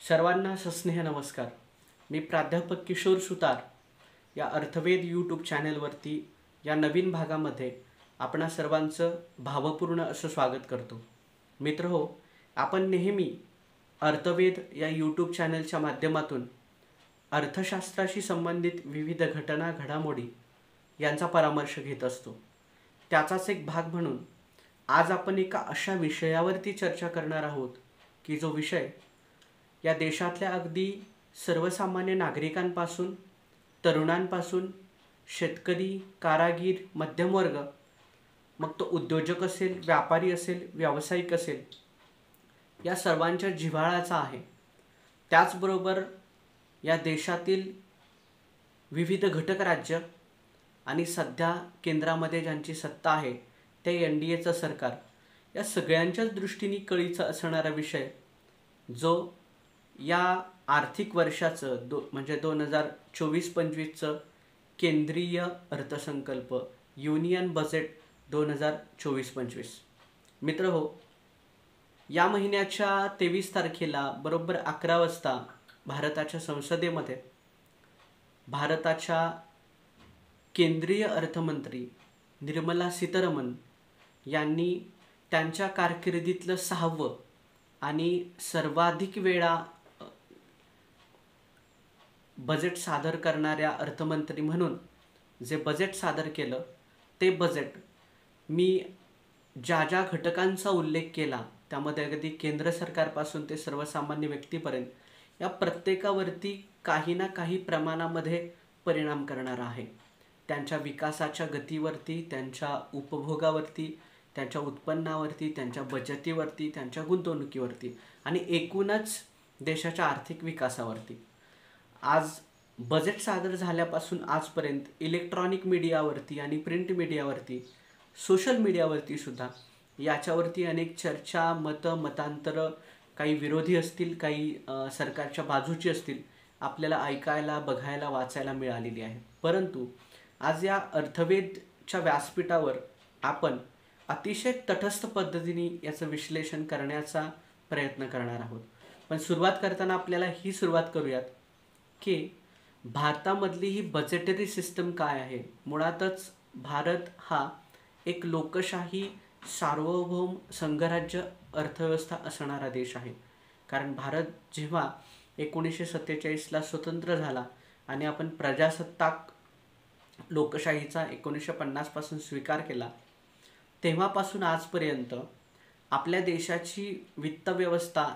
सर्वांना सस्नेह नमस्कार. मी प्राध्यापक किशोर सुतार या अर्थवेद यूट्यूब चॅनलवरती या नवीन भागामध्ये आपणा सर्वांचं भावपूर्ण असं स्वागत करतो. मित्रहो, आपण नेहमी अर्थवेद या यूट्यूब चॅनलच्या माध्यमातून अर्थशास्त्राशी संबंधित विविध घटना घडामोडी यांचा परामर्श घेत असतो. त्याचाच एक भाग म्हणून आज आपण एका अशा विषयावरती चर्चा करणार आहोत की जो विषय या देशातल्या अगदी सर्वसामान्य नागरिकांपासून, तरुणांपासून, शेतकरी, कारागीर, मध्यमवर्ग, मग तो उद्योजक असेल, व्यापारी असेल, व्यावसायिक असेल, या सर्वांच्या जिव्हाळ्याचा आहे. त्याचबरोबर या देशातील विविध घटक राज्य आणि सध्या केंद्रामध्ये ज्यांची सत्ता आहे ते NDAचं सरकार, या सगळ्यांच्याच दृष्टीने कळीचा असणारा विषय जो या आर्थिक वर्षाचं म्हणजे 2024-25चं केंद्रीय अर्थसंकल्प युनियन बजेट 2024-25. मित्रहो, या महिन्याच्या 23 तारखेला बरोबर 11 वाजता भारताच्या संसदेमध्ये भारताच्या केंद्रीय अर्थमंत्री निर्मला सीतारामन यांनी त्यांच्या कारकिर्दीतलं 6वं आणि सर्वाधिक वेळा बजेट सादर करणाऱ्या अर्थमंत्री म्हणून जे बजेट सादर केलं ते बजेट मी ज्या ज्या घटकांचा उल्लेख केला त्यामध्ये अगदी केंद्र सरकारपासून ते सर्वसामान्य व्यक्तीपर्यंत या प्रत्येकावरती काही ना काही प्रमाणामध्ये परिणाम करणारा आहे. त्यांच्या विकासाच्या गतीवरती, त्यांच्या उपभोगावरती, त्यांच्या उत्पन्नावरती, त्यांच्या बचतीवरती, त्यांच्या गुंतवणुकीवरती आणि एकूणच देशाच्या आर्थिक विकासावरती. आज बजेट सादर झाल्यापासून आजपर्यंत इलेक्ट्रॉनिक मीडियावरती आणि प्रिंट मीडियावरती, सोशल मीडियावरती सुद्धा याच्यावरती अनेक चर्चा, मतांतरं, काही विरोधी असतील, काही सरकारच्या बाजूची असतील, आपल्याला ऐकायला, बघायला, वाचायला मिळालेली आहे. परंतु आज या अर्थवेदच्या व्यासपीठावर आपण अतिशय तटस्थ पद्धतीने याचं विश्लेषण करण्याचा प्रयत्न करणार आहोत. पण सुरुवात करताना आपल्याला ही सुरुवात करूयात की भारतामधली ही बजेटरी सिस्टम काय आहे. मुळातच भारत हा एक लोकशाही, सार्वभौम, संघराज्य अर्थव्यवस्था असणारा देश आहे. कारण भारत जेव्हा 1947ला स्वतंत्र झाला आणि आपण प्रजासत्ताक लोकशाहीचा 1950 पासून स्वीकार केला, तेव्हापासून आजपर्यंत आपल्या देशाची वित्तव्यवस्था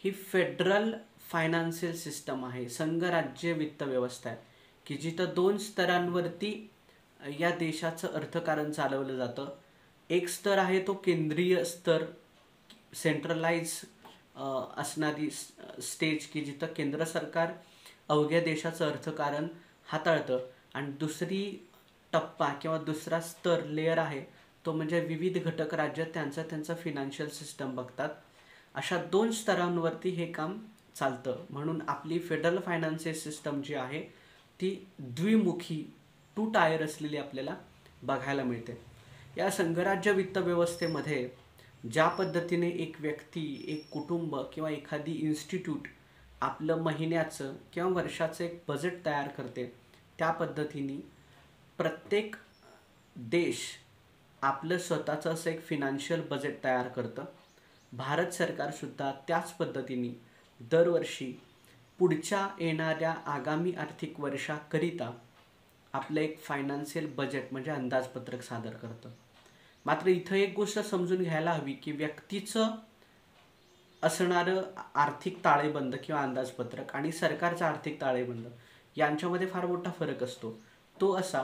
ही फेडरल फायनान्शियल सिस्टम आहे, संघराज्य वित्त व्यवस्था आहे की जिथं 2 स्तरांवरती या देशाचं अर्थकारण चालवलं जातं. एक स्तर आहे तो केंद्रीय स्तर, सेंट्रलाइज असणारी स्टेज की जिथं केंद्र सरकार अवघ्या देशाचं अर्थकारण हाताळतं. आणि दुसरी टप्पा किंवा दुसरा स्तर, लेयर आहे तो म्हणजे विविध घटक राज्य त्यांचं फिनान्शियल सिस्टम बघतात. अशा 2 स्तरांवरती हे काम चालतं. म्हणून आपली फेडरल फायनान्शियल सिस्टम जी आहे ती द्विमुखी, 2 टायर असलेली आपल्याला बघायला मिळते. या संघराज्य वित्त व्यवस्थेमध्ये ज्या पद्धतीने एक व्यक्ती, एक कुटुंब किंवा एखादी इन्स्टिट्यूट आपलं महिन्याचं किंवा वर्षाचं एक बजेट तयार करते, त्या पद्धतीने प्रत्येक देश आपलं स्वतःचं असं एक फिनान्शियल बजेट तयार करतं. भारत सरकारसुद्धा त्याच पद्धतीने दरवर्षी पुढच्या येणाऱ्या आगामी आर्थिक वर्षाकरिता आपलं एक फायनान्शियल बजेट म्हणजे अंदाजपत्रक सादर करतं. मात्र इथं एक गोष्ट समजून घ्यायला हवी की व्यक्तीचं असणारं आर्थिक ताळेबंद किंवा अंदाजपत्रक आणि सरकारचं आर्थिक ताळेबंद यांच्यामध्ये फार मोठा फरक असतो. तो असा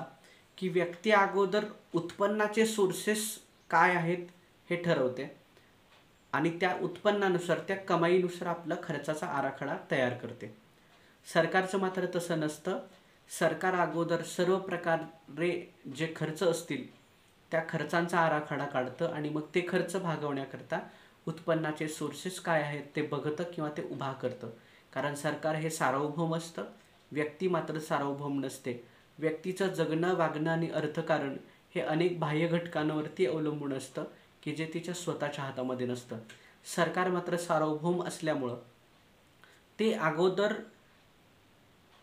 की व्यक्ती अगोदर उत्पन्नाचे सोर्सेस काय आहेत हे ठरवते आणि त्या उत्पन्नानुसार, त्या कमाईनुसार आपला खर्चाचा आराखडा तयार करते. सरकारचं मात्र तसं नसतं. सरकार अगोदर सर्व प्रकारे जे खर्च असतील त्या खर्चांचा आराखडा काढतं आणि मग ते खर्च भागवण्याकरता उत्पन्नाचे सोर्सेस काय आहेत ते बघतं किंवा ते उभा करतं. कारण सरकार हे सार्वभौम असतं, व्यक्ती मात्र सार्वभौम नसते. व्यक्तीचं जगणं, वागणं आणि अर्थकारण हे अनेक बाह्य घटकांवरती अवलंबून असतं की जे तिच्या स्वतःच्या हातामध्ये नसतं. सरकार मात्र सार्वभौम असल्यामुळं ते अगोदर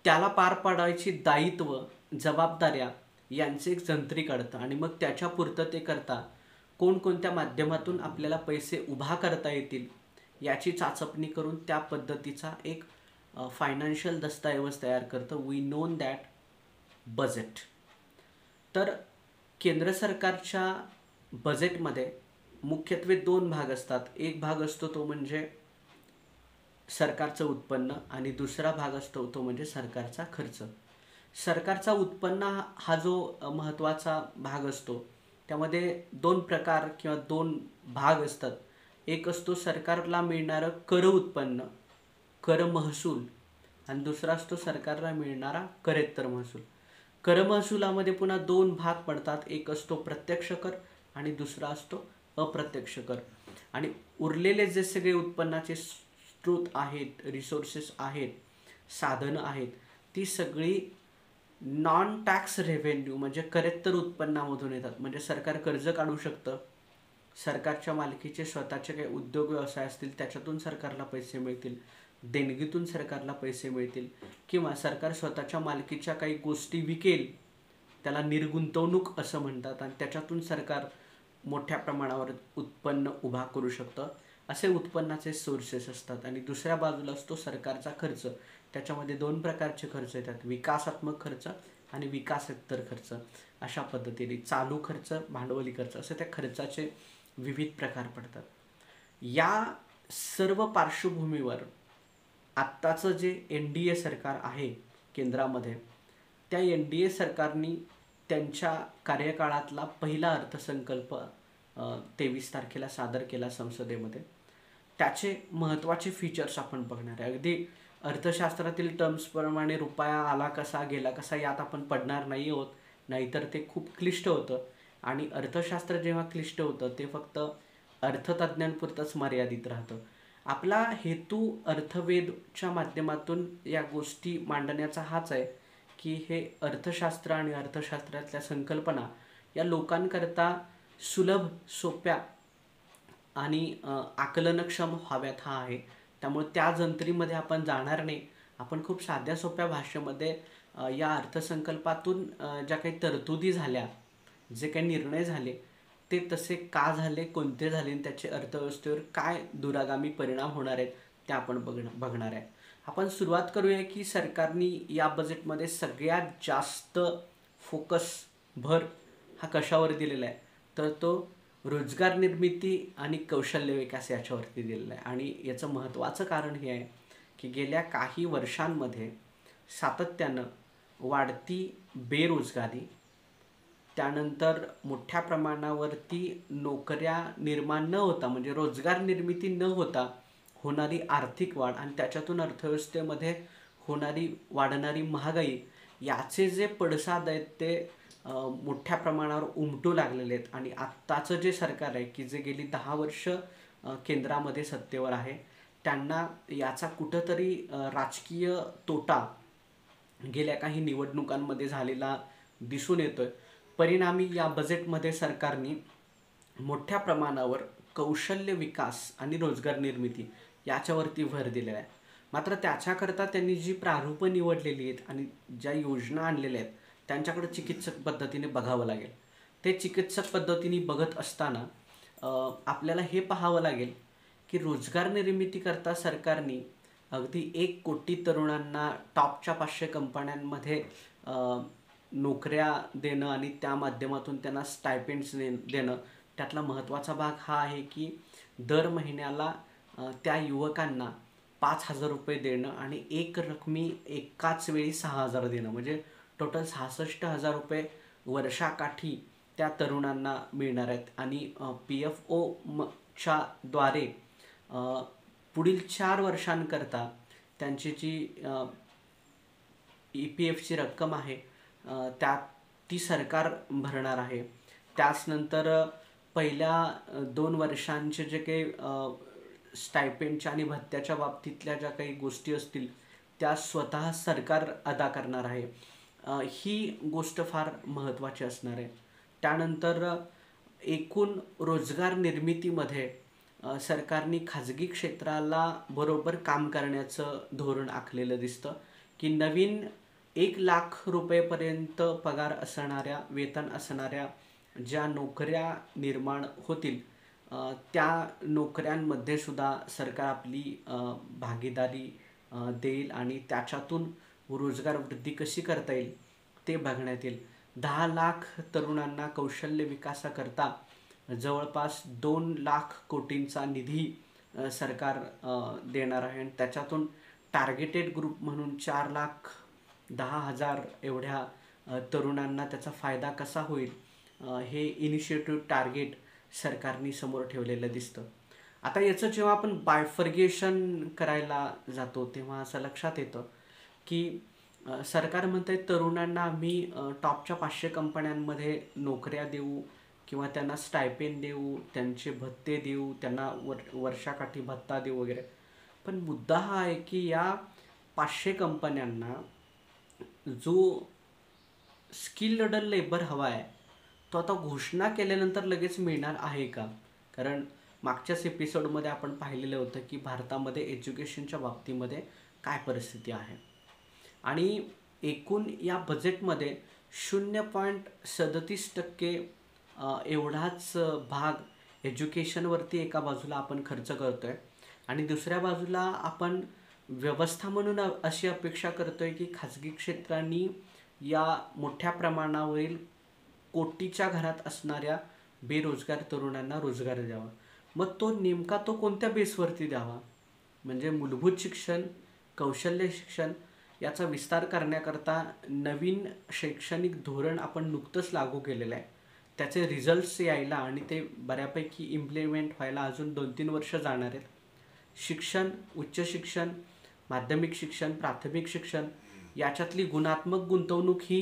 त्याला पार पाडायची दायित्व, जबाबदाऱ्या यांचे एक जंत्री काढतं आणि मग त्याच्या पूर्ततेकरता कोणकोणत्या माध्यमातून आपल्याला पैसे उभा करता येतील याची चाचपणी करून त्या पद्धतीचा एक फायनान्शियल दस्तऐवज तयार करतं. We known that budget. तर केंद्र सरकारच्या बजेटमध्ये मुख्यत्वे दोन भाग असतात. एक भाग असतो तो म्हणजे सरकारचं उत्पन्न आणि दुसरा भाग असतो तो म्हणजे सरकारचा खर्च. सरकारचा उत्पन्न हा जो महत्त्वाचा भाग असतो त्यामध्ये दोन प्रकार किंवा दोन भाग असतात. एक असतो सरकारला मिळणारं कर उत्पन्न, कर महसूल, आणि दुसरा असतो सरकारला मिळणारा करेत्तर महसूल. कर महसुलामध्ये पुन्हा दोन भाग पडतात. एक असतो प्रत्यक्ष कर आणि दुसरा असतो अप्रत्यक्ष कर. आणि उरलेले जे सगळे उत्पन्नाचे स्रोत आहेत, रिसोर्सेस आहेत, साधनं आहेत, ती सगळी नॉन टॅक्स रेव्हेन्यू म्हणजे करेत्तर उत्पन्नामधून येतात. म्हणजे सरकार कर्ज काढू शकतं, सरकारच्या मालकीचे स्वतःचे काही उद्योग व्यवसाय असतील त्याच्यातून सरकारला पैसे मिळतील, देणगीतून सरकारला पैसे मिळतील, किंवा सरकार स्वतःच्या मालकीच्या काही गोष्टी विकेल, त्याला निर्गुंतवणूक असं म्हणतात, आणि त्याच्यातून सरकार मोठ्या प्रमाणावर उत्पन्न उभा करू शकतं. असे उत्पन्नाचे सोर्सेस असतात. आणि दुसऱ्या बाजूला असतो सरकारचा खर्च. त्याच्यामध्ये दोन प्रकारचे खर्च येतात, विकासात्मक खर्च आणि विकासेतर खर्च. अशा पद्धतीने चालू खर्च, भांडवली खर्च असे त्या खर्चाचे विविध प्रकार पडतात. या सर्व पार्श्वभूमीवर आत्ताचं जे NDA सरकार आहे केंद्रामध्ये, त्या NDA सरकारने त्यांच्या कार्यकाळातला पहिला अर्थसंकल्प 23 तारखेला सादर केला संसदेमध्ये. त्याचे महत्त्वाचे फीचर्स आपण बघणार आहे. अगदी अर्थशास्त्रातील टर्म्सप्रमाणे रुपया आला कसा गेला कसा यात आपण पडणार नाही आहोत, नाहीतर ते खूप क्लिष्ट होतं. आणि अर्थशास्त्र जेव्हा क्लिष्ट होतं ते फक्त अर्थतज्ज्ञांपुरतंच मर्यादित राहतं. आपला हेतू अर्थवेदच्या माध्यमातून या गोष्टी मांडण्याचा हाच आहे की हे अर्थशास्त्र आणि अर्थशास्त्रातल्या संकल्पना या लोकांकरता सुलभ, सोप्या आणि आकलनक्षम व्हाव्यात हा आहे. त्यामुळे त्या जंत्रीमध्ये आपण जाणार नाही. आपण खूप साध्या सोप्या भाषेमध्ये या अर्थसंकल्पातून ज्या काही तरतुदी झाल्या, जे काही निर्णय झाले ते तसे का झाले, कोणते झाले, आणि त्याचे अर्थव्यवस्थेवर काय दूरगामी परिणाम होणार आहेत ते आपण बघणार आहे. आपण सुरुवात करूया की सरकारने या बजेटमध्ये सगळ्यात जास्त फोकस, भर हा कशावर दिलेला आहे, तर तो रोजगार निर्मिती आणि कौशल्य विकास याच्यावरती दिलेला आहे. आणि याचं महत्त्वाचं कारण हे आहे की गेल्या काही वर्षांमध्ये सातत्यानं वाढती बेरोजगारी, त्यानंतर मोठ्या प्रमाणावरती नोकऱ्या निर्माण न होता म्हणजे रोजगार निर्मिती न होता होणारी आर्थिक वाढ, आणि त्याच्यातून अर्थव्यवस्थेमध्ये होणारी वाढणारी महागाई, याचे जे पडसाद आहेत ते मोठ्या प्रमाणावर उमटू लागलेले आहेत. आणि आत्ताचं जे सरकार आहे की जे गेली 10 वर्ष केंद्रामध्ये सत्तेवर आहे, त्यांना याचा कुठंतरी राजकीय तोटा गेल्या काही निवडणुकांमध्ये झालेला दिसून येतोय. परिणामी या बजेटमध्ये सरकारने मोठ्या प्रमाणावर कौशल्य विकास आणि रोजगार निर्मिती याच्यावरती भर दिलेला आहे. मात्र त्याच्याकरता त्यांनी जी प्रारूपं निवडलेली आहेत आणि ज्या योजना आणलेल्या आहेत त्यांच्याकडे चिकित्सक पद्धतीने बघावं लागेल. ते चिकित्सक पद्धतीने बघत असताना आपल्याला हे पाहावं लागेल की रोजगार निर्मितीकरता सरकारने अगदी 1 कोटी तरुणांना टॉपच्या 500 कंपन्यांमध्ये नोकऱ्या देणं आणि त्या माध्यमातून त्यांना स्टायपेंड्स देणं, त्यातला महत्त्वाचा भाग हा आहे की दर महिन्याला त्या युवकांना 5,000 रुपये देणं आणि एक रकमी एकाच वेळी 6,000 देणं, म्हणजे टोटल 66,000 रुपये वर्षाकाठी त्या तरुणांना मिळणार आहेत. आणि PFOच्या द्वारे पुढील 4 वर्षांकरता त्यांची जी EPFची रक्कम आहे ती सरकार भरणार आहे. त्याचनंतर पहिल्या 2 वर्षांचे जे काही स्टायपेंडच्या आणि भत्त्याच्या बाबतीतल्या ज्या काही गोष्टी असतील त्या स्वतः सरकार अदा करणार आहे. ही गोष्ट फार महत्त्वाची असणार आहे. त्यानंतर एकूण रोजगार निर्मितीमध्ये सरकारने खाजगी क्षेत्राला बरोबर काम करण्याचं धोरण आखलेलं दिसतं, की नवीन 1,00,000 रुपयेपर्यंत पगार असणाऱ्या, वेतन असणाऱ्या ज्या नोकऱ्या निर्माण होतील, त्या नोकऱ्यांमध्ये सुद्धा सरकार आपली भागीदारी देईल आणि त्याच्यातून रोजगार वृद्धी कशी करता येईल ते बघण्यात येईल. 10,00,000 तरुणांना कौशल्य विकासाकरता जवळपास 2,00,000 कोटींचा निधी देणार आहे आणि त्याच्यातून टार्गेटेड ग्रुप म्हणून 4,10,000 एवढ्या तरुणांना त्याचा फायदा कसा होईल, हे इनिशिएटिव्ह टार्गेट सरकारने समोर ठेवलेलं दिसतं. आता याचं जेव्हा आपण बायफर्गेशन करायला जातो तेव्हा असं लक्षात येतं की सरकार म्हणतंय तरुणांना आम्ही टॉपच्या 500 कंपन्यांमध्ये नोकऱ्या देऊ किंवा त्यांना स्टायपेंड देऊ, त्यांचे भत्ते देऊ, त्यांना वर्षाकाठी भत्ता देऊ वगैरे. पण मुद्दा हा आहे की या 500 कंपन्यांना जो स्किल्ड लेबर हवा आहे तो आता घोषणा केल्यानंतर लगेच मिळणार आहे का? कारण मागच्याच एपिसोडमध्ये आपण पाहिलेलं होतं की भारतामध्ये एज्युकेशनच्या बाबतीमध्ये काय परिस्थिती आहे आणि एकूण या बजेटमध्ये 0.37% एवढाच भाग एज्युकेशनवरती एका बाजूला आपण खर्च करतोय आणि दुसऱ्या बाजूला आपण व्यवस्था म्हणून अशी अपेक्षा करतोय की खाजगी क्षेत्रांनी या मोठ्या प्रमाणावरील कोटीच्या घरात असणाऱ्या बेरोजगार तरुणांना रोजगार द्यावा. मग तो नेमका कोणत्या बेसवरती द्यावा? म्हणजे मूलभूत शिक्षण, कौशल्य शिक्षण याचा विस्तार करण्याकरता नवीन शैक्षणिक धोरण आपण नुकतंच लागू केलेलं आहे. त्याचे रिझल्ट्स यायला आणि ते बऱ्यापैकी इम्प्लिमेंट व्हायला अजून 2-3 वर्ष जाणार आहेत. शिक्षण, उच्च शिक्षण, माध्यमिक शिक्षण, प्राथमिक शिक्षण याच्यातली गुणात्मक गुंतवणूक ही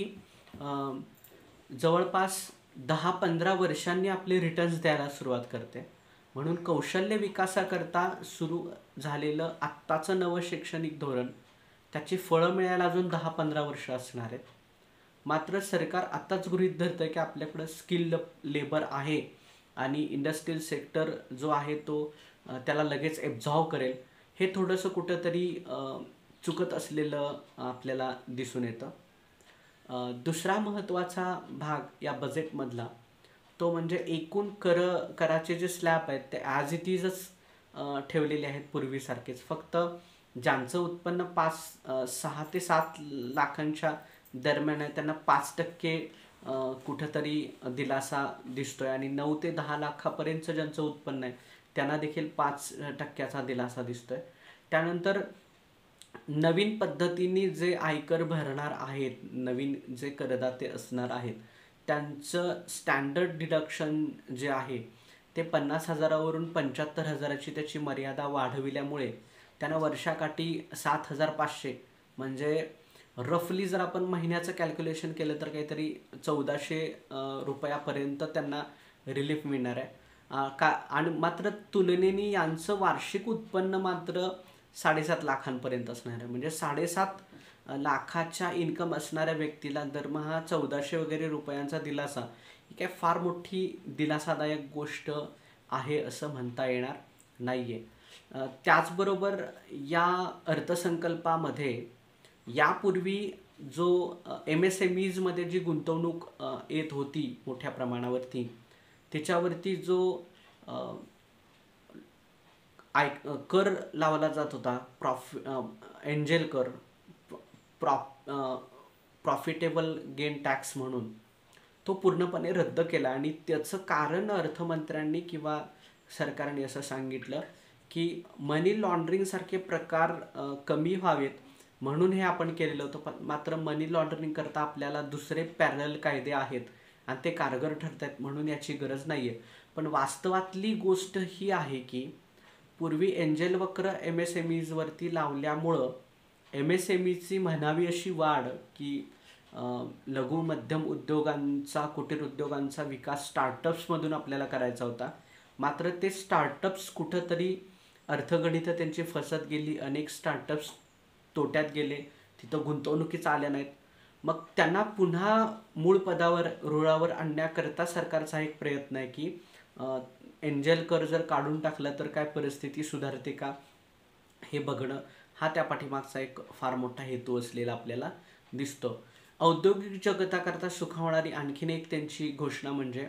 जवळपास 10-15 वर्षांनी आपले रिटर्न्स द्यायला सुरुवात करते. म्हणून कौशल्य विकासाकरता सुरू झालेलं आत्ताचं नवं शैक्षणिक धोरण त्याची फळं मिळायला अजून 10-15 वर्ष असणार आहेत. मात्र सरकार आत्ताच गृहीत धरतं की आपल्याकडं स्किल्ड लेबर आहे आणि इंडस्ट्रियल सेक्टर जो आहे तो त्याला लगेच एब्झॉर्व करेल. हे थोडंसं कुठंतरी चुकत असलेलं आपल्याला दिसून येतं. दुसरा महत्त्वाचा भाग या बजेटमधला तो म्हणजे एकूण कराचे जे स्लॅब आहेत ते ॲज इट इजच ठेवलेले आहेत पूर्वीसारखेच. फक्त ज्यांचं उत्पन्न 6 ते 7 लाखांच्या दरम्यान आहे त्यांना 5% कुठंतरी दिलासा दिसतोय आणि 9 ते 10 लाखापर्यंतचं ज्यांचं उत्पन्न आहे त्यांना देखील 5% दिलासा दिसतोय. त्यानंतर नवीन पद्धतीने जे आयकर भरणार आहेत, नवीन जे करदाते असणार आहेत त्यांचं स्टँडर्ड डिडक्शन जे आहे ते 50,000 वरून 75,000ची त्याची मर्यादा वाढविल्यामुळे त्यांना वर्षाकाठी 7,500 म्हणजे रफली जर आपण महिन्याचं कॅल्क्युलेशन केलं तर काहीतरी 1,400 रुपयापर्यंत त्यांना रिलीफ मिळणार आहे. आणि मात्र तुलनेने यांचं वार्षिक उत्पन्न मात्र 7.5 लाखांपर्यंत असणार आहे. म्हणजे 7.5 लाखाच्या इन्कम असणाऱ्या व्यक्तीला दरमहा 1,400 वगैरे रुपयांचा दिलासा ही काय फार मोठी दिलासादायक गोष्ट आहे असं म्हणता येणार नाही आहे. त्याचबरोबर या अर्थसंकल्पामध्ये यापूर्वी जो MSMEजमध्ये जी गुंतवणूक येत होती मोठ्या प्रमाणावरती त्याच्यावरती जो कर लावला जात होता, एंजेल कर, प्रॉफिटेबल गेन टॅक्स म्हणून, तो पूर्णपणे रद्द केला आणि त्याचं कारण अर्थमंत्र्यांनी किंवा सरकारने असं सांगितलं की मनी लॉन्ड्रिंगसारखे प्रकार कमी व्हावेत म्हणून हे आपण केलेलं होतं. मात्र मनी लॉन्ड्रिंग करता आपल्याला दुसरे पॅरल कायदे आहेत आणि ते कारगर ठरत आहेत म्हणून याची गरज नाही आहे. पण वास्तवातली गोष्ट ही आहे की पूर्वी एंजेल वक्र MSMEजवरती लावल्यामुळं MSMEची म्हणावी अशी वाढ की लघु मध्यम उद्योगांचा, कुटीर उद्योगांचा विकास स्टार्टअप्समधून आपल्याला करायचा होता. मात्र ते स्टार्टअप्स कुठंतरी अर्थगणितं त्यांची फसत गेली, अनेक स्टार्टअप्स तोट्यात गेले, तिथं गुंतवणुकीच आल्या नाहीत. मग त्यांना पुन्हा मूळ पदावर रुळावर आणण्याकरता सरकारचा एक प्रयत्न आहे की एंजल कर जर काढून टाकलं तर काय परिस्थिती सुधारते का हे बघणं, हा त्या पाठीमागचा एक फार मोठा हेतू असलेला आपल्याला दिसतो. औद्योगिक जगताकरता सुखावणारी आणखीन एक त्यांची घोषणा म्हणजे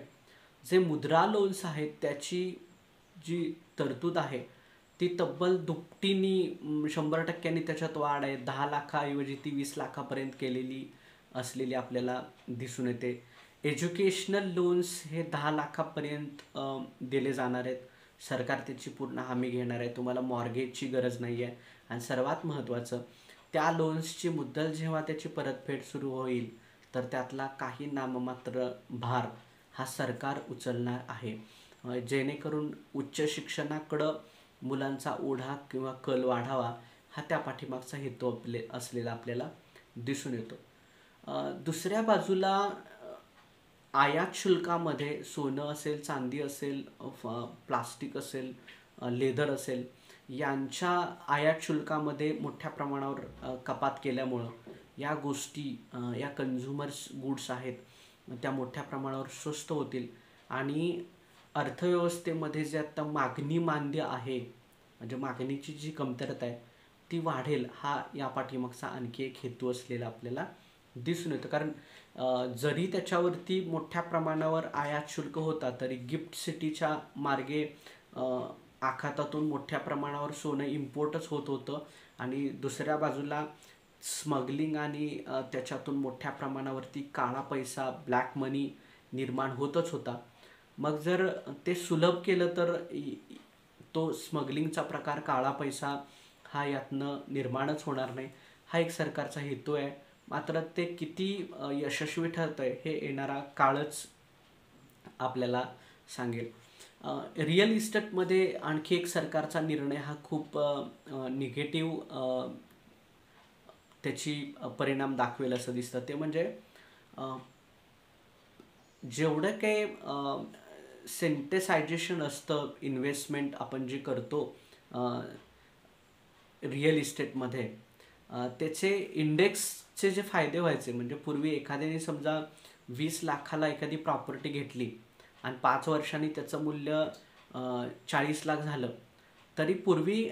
जे मुद्रा लोन्स आहेत त्याची जी तरतूद आहे ती तब्बल दुपटीनी 100% त्याच्यात वाढ आहे. 10 लाखाऐवजी ती 20 लाखापर्यंत केलेली असलेली आपल्याला दिसून येते. एज्युकेशनल लोन्स हे 10 लाखापर्यंत दिले जाणार आहेत. सरकार त्याची पूर्ण हमी घेणार आहे. तुम्हाला मॉर्गेजची गरज नाही आहे. आणि सर्वात महत्त्वाचं, त्या लोन्सची मुद्दल जेव्हा त्याची परतफेड सुरू होईल तर त्यातला काही नाममात्र भार हा सरकार उचलणार आहे. जेणेकरून उच्च शिक्षणाकडं मुलांचा ओढा किंवा कल वाढावा, हा त्या पाठीमागचा हेतू असलेला आपल्याला दिसून येतो. दुसऱ्या बाजूला आयात शुल्कामध्ये सोनं असेल, चांदी असेल, प्लास्टिक असेल, लेदर असेल, यांच्या आयात शुल्कामध्ये मोठ्या प्रमाणावर कपात केल्यामुळं या गोष्टी, या कन्झ्युमर्स गुड्स आहेत त्या मोठ्या प्रमाणावर स्वस्त होतील आणि अर्थव्यवस्थेमध्ये जे आता मागणी मांद्य आहे, म्हणजे मागणीची जी कमतरता आहे ती वाढेल, हा या पाठीमागचा आणखी एक हेतू असलेला आपल्याला दिसून येतं. कारण जरी त्याच्यावरती मोठ्या प्रमाणावर आयात शुल्क होता तरी गिफ्ट सिटीच्या मार्गे आखातातून मोठ्या प्रमाणावर सोनं इम्पोर्टच होत होतं आणि दुसऱ्या बाजूला स्मगलिंग आणि त्याच्यातून मोठ्या प्रमाणावरती काळा पैसा, ब्लॅक मनी निर्माण होतच होता. मग जर ते सुलभ केलं तर तो स्मगलिंगचा प्रकार, काळा पैसा हा यातनं निर्माणच होणार नाही. हा एक सरकारचा हेतू आहे. मात्र ते किती यशस्वी ठरतं आहे हे येणारा काळच आपल्याला सांगेल. रिअल इस्टेटमध्ये आणखी एक सरकारचा निर्णय हा खूप निगेटिव्ह त्याची परिणाम दाखवेल असं दिसतं. ते म्हणजे जेवढं काही सेंटेसायझेशन असतं, इन्व्हेस्टमेंट आपण जे करतो रिअल इस्टेटमध्ये, त्याचे इंडेक्सचे जे फायदे व्हायचे, म्हणजे पूर्वी एखाद्याने समजा 20 लाखाला एखादी प्रॉपर्टी घेतली आणि 5 वर्षांनी त्याचं मूल्य 40 लाख झालं, तरी पूर्वी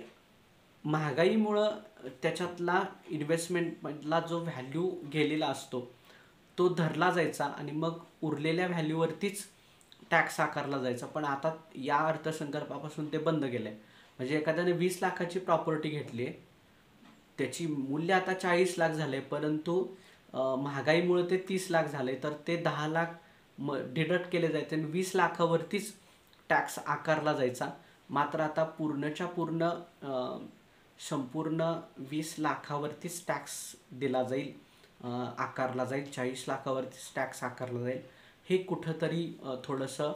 महागाईमुळं त्याच्यातला इन्व्हेस्टमेंटमधला जो व्हॅल्यू गेलेला असतो तो धरला जायचा आणि मग उरलेल्या व्हॅल्यूवरतीच टॅक्स आकारला जायचा. पण आता या अर्थसंकल्पापासून ते बंद केलं आहे. म्हणजे एखाद्याने 20 लाखाची प्रॉपर्टी घेतली आहे, त्याची मूल्य आता 40 लाख झालं आहे, परंतु महागाईमुळे ते 30 लाख झाले, तर ते 10 लाख डिडक्ट केले जायचे आणि 20 लाखावरतीच टॅक्स आकारला जायचा. मात्र आता पूर्णच्या पूर्ण संपूर्ण 20 लाखावरतीच टॅक्स दिला जाईल, आकारला जाईल. 40 लाखावरतीच टॅक्स आकारला जाईल. हे कुठंतरी थोडंसं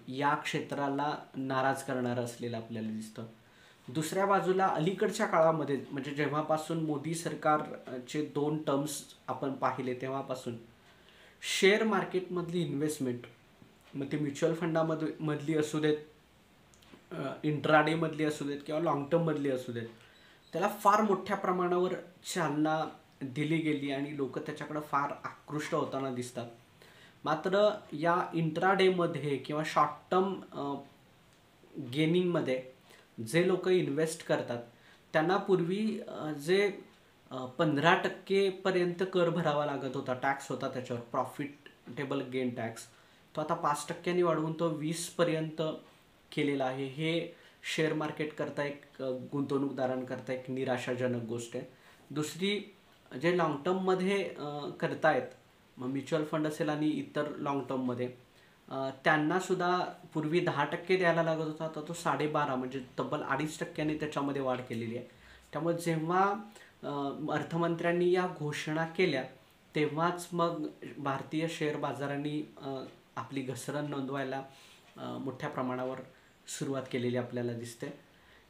या क्षेत्राला नाराज करणारं असलेलं आपल्याला दिसतं. दुसऱ्या बाजूला अलीकडच्या काळामध्ये, म्हणजे जेव्हापासून मोदी सरकारचे 2 टर्म्स आपण पाहिले तेव्हापासून शेअर मार्केटमधली इन्व्हेस्टमेंट, मग ती म्युच्युअल फंडामधली असू देत, इंट्राडेमधली असू देत किंवा लॉंग टर्ममधली असू देत, त्याला फार मोठ्या प्रमाणावर चालना दिली गेली आणि लोक त्याच्याकडे फार आकृष्ट होताना दिसतात. मात्र या इंट्राडेमध्ये किंवा शॉर्ट टर्म गेनिंगमध्ये जे लोक इन्व्हेस्ट करतात त्यांना पूर्वी जे 15% पर्यंत कर भरावा लागत होता, टॅक्स होता त्याच्यावर, प्रॉफिटेबल गेन टॅक्स, तो आता 5% वाढवून तो 20% केलेला आहे. हे शेअर मार्केट करता एक गुंतवणूकदारांकरता एक निराशाजनक गोष्ट आहे. दुसरी, जे लाँग टर्ममध्ये करतायत, मग म्युच्युअल फंड असेल आणि इतर लाँग टर्ममध्ये, त्यांनासुद्धा पूर्वी 10% द्यायला लागत होता, आता तो 12.5% म्हणजे तब्बल 2.5%ने त्याच्यामध्ये वाढ केलेली आहे. त्यामुळे जेव्हा अर्थमंत्र्यांनी या घोषणा केल्या तेव्हाच मग भारतीय शेअर बाजारांनी आपली घसरण नोंदवायला मोठ्या प्रमाणावर सुरुवात केलेली आपल्याला दिसते.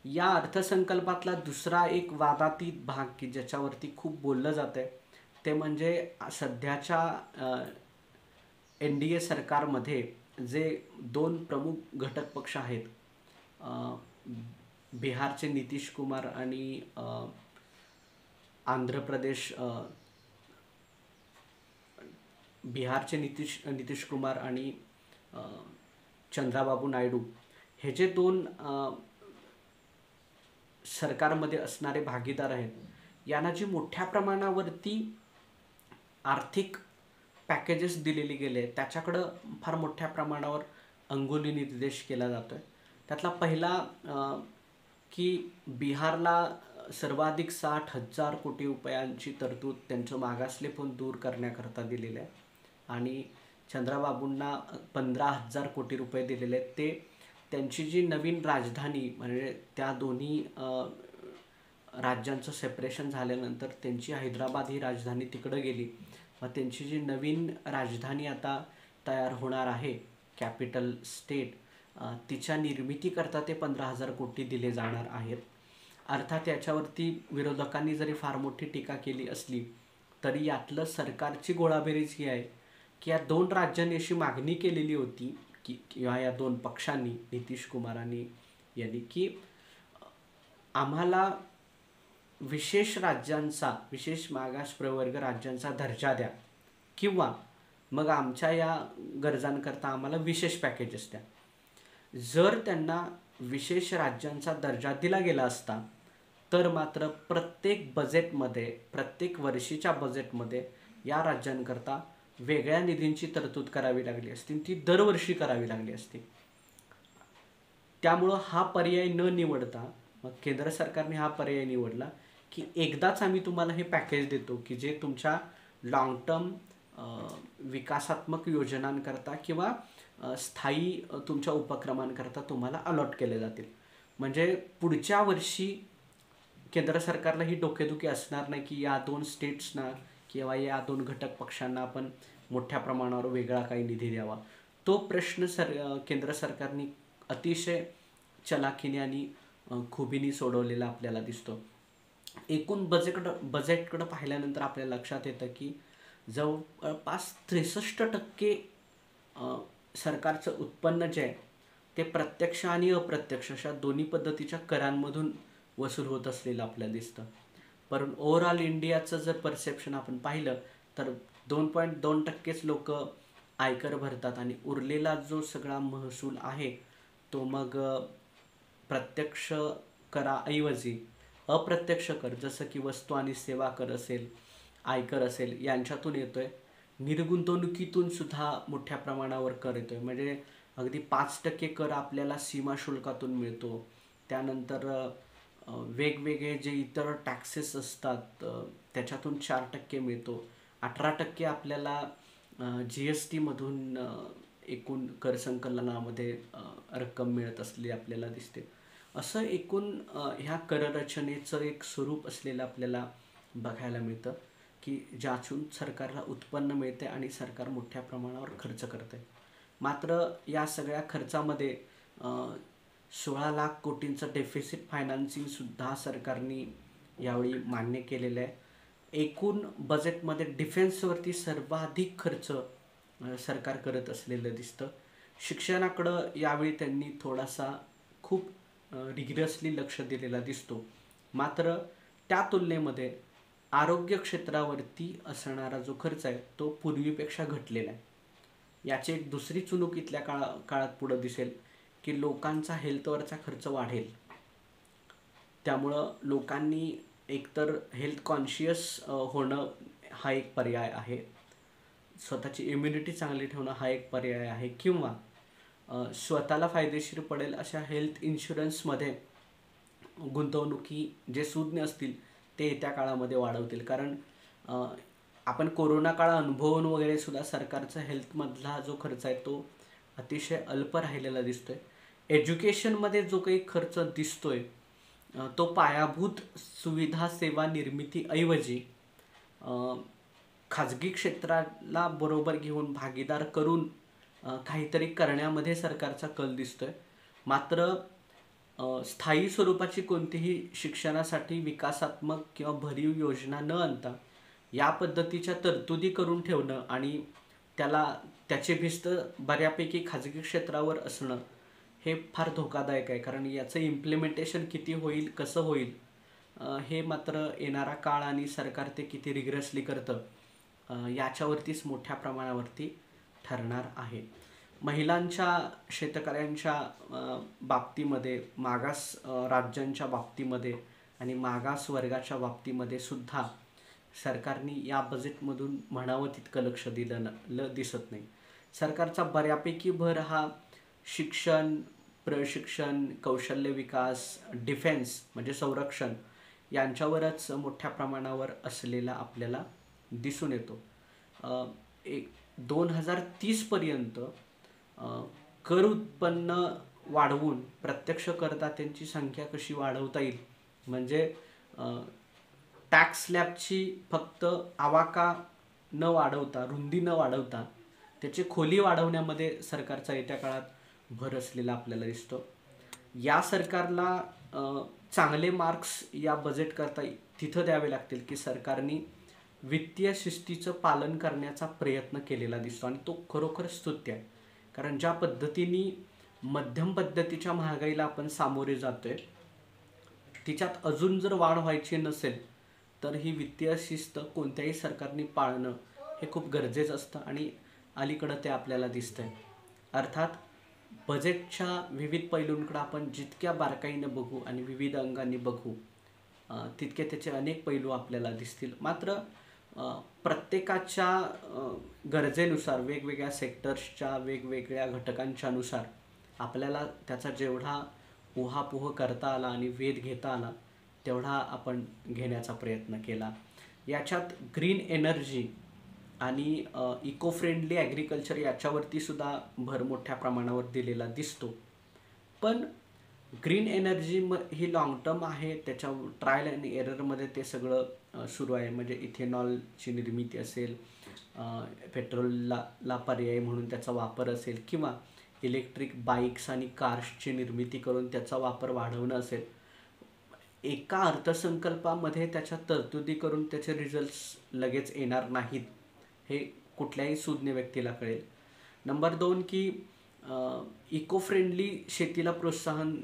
या अर्थसंकल्पातला दुसरा एक वादातीत भाग की ज्याच्यावरती खूप बोललं जातं आहे ते म्हणजे सध्याच्या NDA सरकारमध्ये जे 2 प्रमुख घटक पक्ष आहेत, बिहारचे नितीश कुमार आणि आंध्र प्रदेश, बिहारचे नितीश कुमार आणि चंद्राबाबू नायडू हे जे दोन सरकारमध्ये असणारे भागीदार आहेत यांना जी मोठ्या प्रमाणावरती आर्थिक पॅकेजेस दिलेली गेले त्याच्याकडं फार मोठ्या प्रमाणावर अंगुली निर्देश केला जातो आहे. त्यातला पहिला की बिहारला सर्वाधिक 60,000 कोटी रुपयांची तरतूद त्यांचं मागासलेपण दूर करण्याकरता दिलेलं आहे आणि चंद्राबाबूंना 15,000 कोटी रुपये दिलेले आहेत. ते त्यांची जी नवीन राजधानी म्हणजे त्या दोन्ही राज्यांचं सेपरेशन झाल्यानंतर त्यांची हैदराबाद ही राजधानी तिकडं गेली. मग त्यांची जी नवीन राजधानी आता तयार होणार आहे कॅपिटल स्टेट तिच्या निर्मितीकरता ते 15,000 कोटी दिले जाणार आहेत. अर्थात याच्यावरती विरोधकांनी जरी फार मोठी टीका केली असली तरी यातलं सरकारची गोळाबेरीज ही आहे की या दोन राज्यांनी अशी मागणी केलेली होती की किंवा या दोन पक्षांनी नितीश कुमारांनी यांनी की आम्हाला विशेष राज्यांचा विशेष मागास प्रवर्ग राज्यांचा दर्जा द्या किंवा मग आमच्या या गरजांकरता आम्हाला विशेष पॅकेजेस द्या. जर त्यांना विशेष राज्यांचा दर्जा दिला गेला असता तर मात्र प्रत्येक बजेटमध्ये प्रत्येक वर्षीच्या बजेटमध्ये या राज्यांकरता वेगळ्या निधींची तरतूद करावी लागली असती, ती दरवर्षी करावी लागली असती. त्यामुळं हा पर्याय न निवडता मग केंद्र सरकारने हा पर्याय निवडला की एकदाच आम्ही तुम्हाला हे पॅकेज देतो की जे तुमच्या लॉंग टर्म विकासात्मक योजनांकरता किंवा स्थायी तुमच्या उपक्रमांकरता तुम्हाला अलॉट केले जातील. म्हणजे पुढच्या वर्षी केंद्र सरकारला ही डोकेदुखी असणार नाही की या दोन स्टेट्सना किंवा या दोन घटक पक्षांना आपण मोठ्या प्रमाणावर वेगळा काही निधी द्यावा. तो प्रश्न केंद्र सरकारने अतिशय चलाखीने आणि खुबीने सोडवलेला आपल्याला दिसतो. एकूण बजेटकडं पाहिल्यानंतर आपल्या लक्षात येतं की जवळपास 63% सरकारचं उत्पन्न जे आहे ते प्रत्यक्ष आणि अप्रत्यक्ष अशा दोन्ही पद्धतीच्या करांमधून वसूल होत असलेलं आपल्याला दिसतं. पण ओव्हरऑल इंडियाचं जर परसेप्शन आपण पाहिलं तर 2.2%च लोक आयकर भरतात आणि उरलेला जो सगळा महसूल आहे तो मग प्रत्यक्ष कराऐवजी अप्रत्यक्ष कर जसं की वस्तू आणि सेवा कर असेल, आयकर असेल यांच्यातून येतोय. निर्गुंतवणुकीतून सुद्धा मोठ्या प्रमाणावर कर येतोय. म्हणजे अगदी 5% कर आपल्याला सीमा शुल्कातून मिळतो. त्यानंतर वेगवेगळे जे इतर टॅक्सेस असतात त्याच्यातून 4% मिळतो. 18% आपल्याला GST मधून एकूण कर संकलनामध्ये रक्कम मिळत असलेली आपल्याला दिसते. असं एकूण ह्या कररचनेचं एक स्वरूप असलेलं आपल्याला बघायला मिळतं की ज्यातून सरकारला उत्पन्न मिळते आणि सरकार मोठ्या प्रमाणावर खर्च करते. मात्र या सगळ्या खर्चामध्ये 16 लाख कोटींचं डेफिसिट फायनान्सिंगसुद्धा सरकारने यावेळी मान्य केलेलं आहे. एकूण बजेटमध्ये डिफेन्सवरती सर्वाधिक खर्च सरकार करत असलेलं दिसतं. शिक्षणाकडं यावेळी त्यांनी थोडासा खूप रिग्रसली लक्ष दिलेला दिसतो. मात्र त्या तुलनेमध्ये आरोग्य क्षेत्रावरती असणारा जो खर्च आहे तो पूर्वीपेक्षा घटलेला आहे. याची एक दुसरी चुणूक इथल्या काळात पुढं दिसेल की लोकांचा हेल्थवरचा खर्च वाढेल. त्यामुळं लोकांनी एकतर हेल्थ कॉन्शियस होणं हा एक पर्याय आहे, स्वतःची इम्युनिटी चांगली ठेवणं हा एक पर्याय आहे किंवा स्वतःला फायदेशीर पडेल अशा हेल्थ इन्शुरन्समध्ये गुंतवणुकी जे सुज्ञ असतील ते येत्या काळामध्ये वाढवतील. कारण आपण कोरोना काळ अनुभवून वगैरे सुद्धा सरकारचा हेल्थमधला जो खर्च आहे तो अतिशय अल्प राहिलेला दिसतोय. एज्युकेशनमध्ये जो काही खर्च दिसतोय तो पायाभूत सुविधा सेवा निर्मितीऐवजी खाजगी क्षेत्राला बरोबर घेऊन भागीदार करून काहीतरी करण्यामध्ये सरकारचा कल दिसतोय. मात्र स्थायी स्वरूपाची कोणतीही शिक्षणासाठी विकासात्मक किंवा भरीव योजना न आणता या पद्धतीच्या तरतुदी करून ठेवणं आणि त्याची भिस्त बऱ्यापैकी खाजगी क्षेत्रावर असणं हे फार धोकादायक आहे. कारण याचं इम्प्लिमेंटेशन किती होईल, कसं होईल हे मात्र येणारा काळ आणि सरकार ते किती रिग्रेसली करतं याच्यावरतीच मोठ्या प्रमाणावरती ठरणार आहे. महिलांच्या, शेतकऱ्यांच्या बाबतीमध्ये, मागास राज्यांच्या बाबतीमध्ये आणि मागास वर्गाच्या बाबतीमध्ये सुद्धा सरकारने या बजेटमधून म्हणावं तितकं लक्ष दिसत नाही. सरकारचा बऱ्यापैकी भर हा शिक्षण, प्रशिक्षण, कौशल्य विकास, डिफेन्स म्हणजे संरक्षण यांच्यावरच मोठ्या प्रमाणावर असलेला आपल्याला दिसून येतो. 2030 पर्यंत कर उत्पन्न वाढवून प्रत्यक्ष करदात्यांची संख्या कशी वाढवता येईल, म्हणजे टॅक्स स्लॅबची फक्त आवाका न वाढवता, रुंदी न वाढवता त्याची खोली वाढवण्यामध्ये सरकारचा येत्या काळात भर असलेला आपल्याला दिसतो. या सरकारला चांगले मार्क्स या बजेट करता तिथं द्यावे लागतील की सरकारने वित्तीय शिस्तीचं पालन करण्याचा प्रयत्न केलेला दिसतो आणि तो खरोखर स्तुत्य आहे. कारण ज्या पद्धतीने मध्यम पद्धतीच्या महागाईला आपण सामोरे जातोय, तिच्यात अजून जर वाढ व्हायची नसेल तर ही वित्तीय शिस्त कोणत्याही सरकारने पाळणं हे खूप गरजेचं असतं आणि अलीकडं ते आपल्याला दिसतंय. अर्थात बजेटच्या विविध पैलूंकडे आपण जितक्या बारकाईनं बघू आणि विविध अंगांनी बघू तितके त्याचे अनेक पैलू आपल्याला दिसतील. मात्र प्रत्येकाच्या गरजेनुसार, वेगवेगळ्या सेक्टर्सच्या वेगवेगळ्या घटकांच्या नुसार आपल्याला त्याचा जेवढा उहापोह करता आला आणि वेध घेता आला तेवढा आपण घेण्याचा प्रयत्न केला. याच्यात ग्रीन एनर्जी आणि इको फ्रेंडली ॲग्रिकल्चर याच्यावरती सुद्धा भर मोठ्या प्रमाणावर दिलेला दिसतो. पण ग्रीन एनर्जी ही लॉंग टर्म आहे, त्याच्या ट्रायल अँड एररमध्ये ते सगळं सुरू आहे. म्हणजे इथेनॉलची निर्मिती असेल, पेट्रोलला पर्याय म्हणून त्याचा वापर असेल, किंवा इलेक्ट्रिक बाईक्स आणि कार्सची निर्मिती करून त्याचा वापर वाढवणं असेल. एका अर्थसंकल्पामध्ये त्याच्या तरतुदी करून त्याचे रिझल्ट्स लगेच येणार नाहीत, हे कुठल्याही सुज्ञ व्यक्तीला कळेल. नंबर 2 की इको फ्रेंडली शेतीला प्रोत्साहन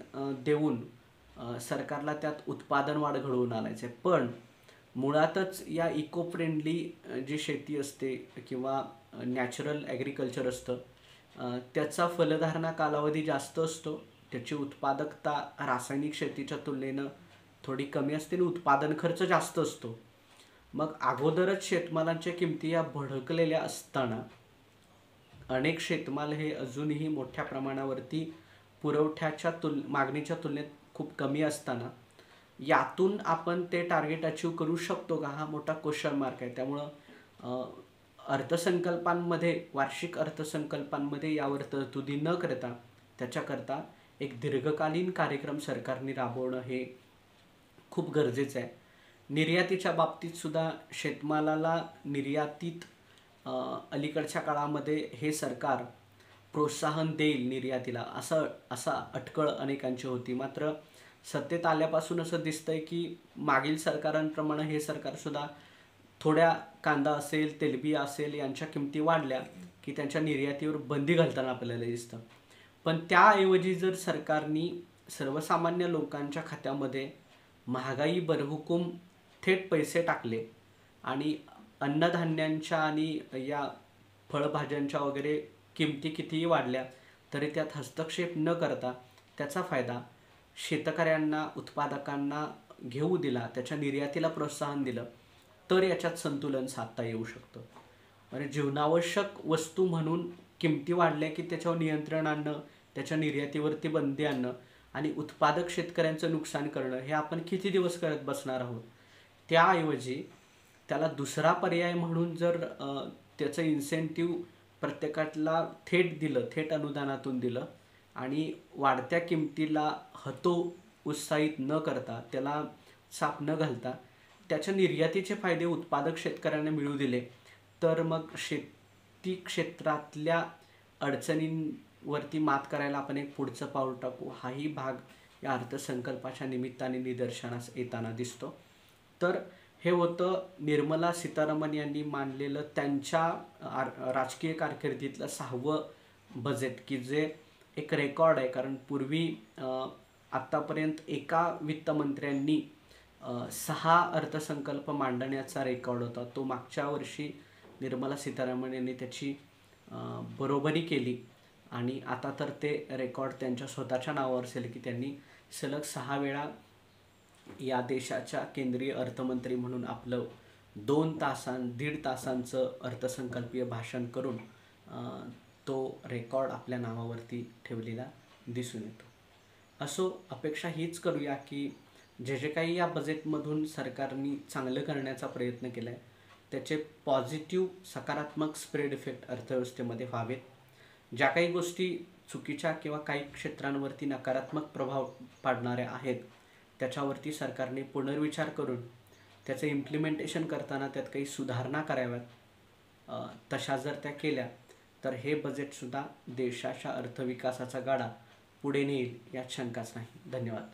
देऊन सरकारला त्यात उत्पादन वाढ घडवून आणायचं आहे. पण मुळातच या इको फ्रेंडली जी शेती असते किंवा नॅचरल ॲग्रिकल्चर असतं त्याचा फलधारणा कालावधी जास्त असतो, त्याची उत्पादकता रासायनिक शेतीच्या तुलनेनं थोडी कमी असते आणि उत्पादन खर्च जास्त असतो. मग अगोदरच शेतमालांच्या किमती या भडकलेल्या असताना अनेक शेतमाल हे अजूनही मोठ्या प्रमाणावरती पुरवठ्याच्या मागणीच्या तुलनेत खूप कमी असताना यातून आपण ते टार्गेट अचीव करू शकतो का, हा मोठा क्वेश्चन मार्क आहे. त्यामुळं अर्थसंकल्पांमध्ये, वार्षिक अर्थसंकल्पांमध्ये यावर तरतुदी न करता त्याच्याकरता एक दीर्घकालीन कार्यक्रम सरकारने राबवणं हे खूप गरजेचं आहे. निर्यातीच्या बाबतीत सुद्धा शेतमालाला निर्यातीत अलीकडच्या काळामध्ये हे सरकार प्रोत्साहन देईल निर्यातीला असा अटकळ अनेकांची होती. मात्र सत्तेत आल्यापासून असं दिसतंय की मागील सरकारांप्रमाणे हे सरकारसुद्धा थोड्या कांदा असेल, तेलबिया असेल यांच्या किमती वाढल्या की त्यांच्या निर्यातीवर बंदी घालताना आपल्याला दिसतं. पण त्याऐवजी जर सरकारने सर्वसामान्य लोकांच्या खात्यामध्ये महागाई बरहुकूम थेट पैसे टाकले आणि अन्नधान्यांच्या आणि या फळभाज्यांच्या वगैरे किमती कितीही वाढल्या तरी त्यात हस्तक्षेप न करता त्याचा फायदा शेतकऱ्यांना, उत्पादकांना घेऊ दिला, त्याच्या निर्यातीला प्रोत्साहन दिलं तर याच्यात संतुलन साधता येऊ शकतं. म्हणजे जीवनावश्यक वस्तू म्हणून किमती वाढल्या की त्याच्यावर नियंत्रण आणणं, त्याच्या निर्यातीवरती बंदी आणणं आणि उत्पादक शेतकऱ्यांचं नुकसान करणं हे आपण किती दिवस करत बसणार आहोत. त्याऐवजी त्याला दुसरा पर्याय म्हणून जर त्याचं इन्सेंटिव्ह प्रत्येकाला थेट दिलं, थेट अनुदानातून दिलं आणि वाढत्या किमतीला उत्साहित न करता, त्याला चाप न घालता त्याच्या निर्यातीचे फायदे उत्पादक शेतकऱ्यांना मिळू दिले तर मग शेती क्षेत्रातल्या अडचणींवरती मात करायला आपण एक पुढचं पाऊल टाकू. हाही भाग या अर्थसंकल्पाच्या निमित्ताने निदर्शनास येताना दिसतो. तर हे होतं निर्मला सीतारामन यांनी मांडलेलं त्यांच्या राजकीय कारकिर्दीतलं 6वं बजेट, की जे एक रेकॉर्ड आहे. कारण पूर्वी आत्तापर्यंत एका वित्तमंत्र्यांनी 6 अर्थसंकल्प मांडण्याचा रेकॉर्ड होता. तो मागच्या वर्षी निर्मला सीतारामन यांनी त्याची बरोबरी केली आणि आता तर ते रेकॉर्ड त्यांच्या स्वतःच्या नावावर असेल की त्यांनी सलग 6 वेळा या देशाच्या केंद्रीय अर्थमंत्री म्हणून आपलं 1.5 तासांचं अर्थसंकल्पीय भाषण करून तो रेकॉर्ड आपल्या नावावरती ठेवलेला दिसून येतो. असो, अपेक्षा हीच करूया की जे जे काही या बजेटमधून सरकारने चांगलं करण्याचा प्रयत्न केला आहे त्याचे पॉझिटिव्ह सकारात्मक स्प्रेड इफेक्ट अर्थव्यवस्थेमध्ये व्हावेत. ज्या काही गोष्टी चुकीच्या किंवा काही क्षेत्रांवरती नकारात्मक प्रभाव पाडणाऱ्या आहेत त्याच्यावरती सरकारने पुनर्विचार करून त्याचं इम्प्लिमेंटेशन करताना त्यात काही सुधारणा कराव्यात. तशा जर त्या केल्या तर हे बजेटसुद्धा देशाच्या अर्थविकासाचा गाडा पुढे नेईल यात शंकाच नाही. धन्यवाद.